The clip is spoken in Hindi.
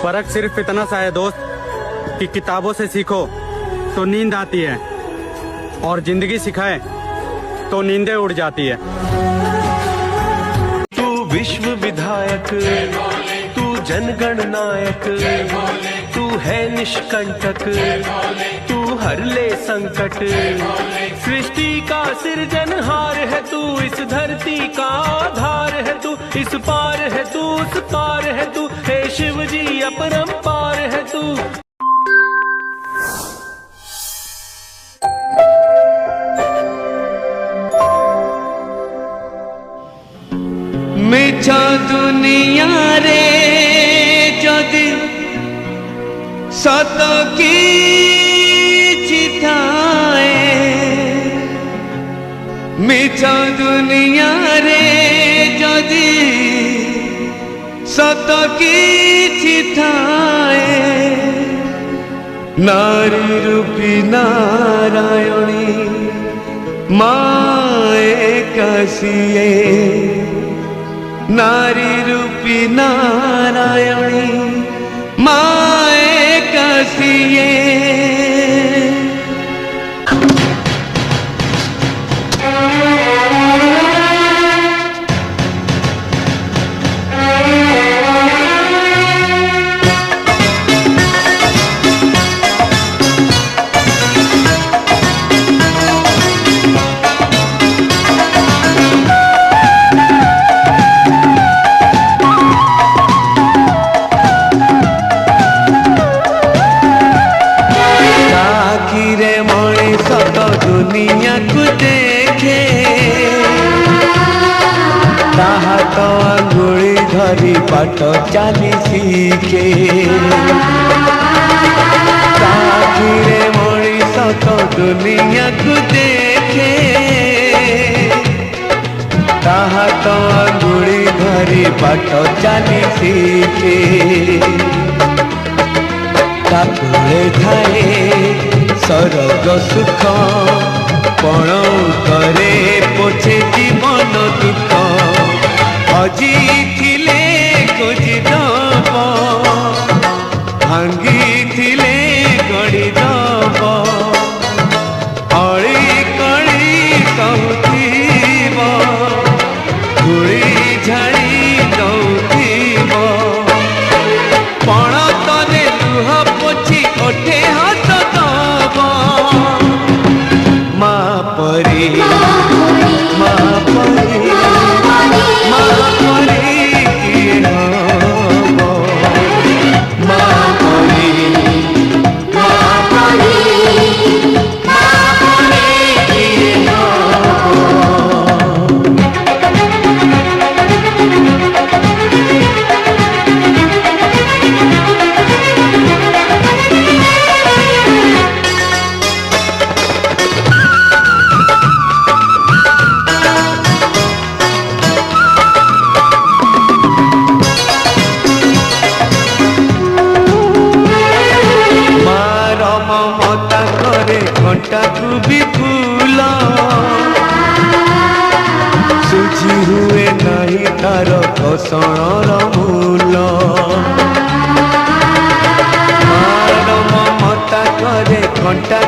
फर्क सिर्फ इतना सा है दोस्त कि किताबों से सीखो तो नींद आती है और जिंदगी सिखाए तो नींदें उड़ जाती है। तू विश्व विधायक, तू जनगण नायक, तू है निष्कंटक, तू हर ले संकट। सृष्टि का सृजनहार है तू, इस धरती का आधार है तू, इस पार है तू, उस पार है तू, हे शिव जी अपरंपार है तू। मिछा दुनिया रे जदि सत की चिताए, मिछा दुनिया रे जदि सत की चिताए। नारी रूपी नारायणी माए कसिए, नारी रूपी नारायणी माए कसिए। दुनिया को देखे ताहा तो अंगुली धरी बाट चाली सीखे। ताकिरे मनीष तो दुनिया को देखे ताहा तो अंगुली धरी बाट चाली सीखे। ताकुले थाए सरग सुख पण करे पोछे जीवन दुख। हजी थिले खोजी दब, भांगी थिले गड़ी दब। अड़ी कड़ी कहूथिब, धूली झाड़ी दउथिब। पण तने लुह पोछी ओठे हाथ दब। माँ परी माँ परी माँ परी किए हब। माँ परी माँ परी माँ परी किए हब। घंटा को भी फूल सुझी हुए नहीं तार घोषण मूल। मार ममता करे घंटा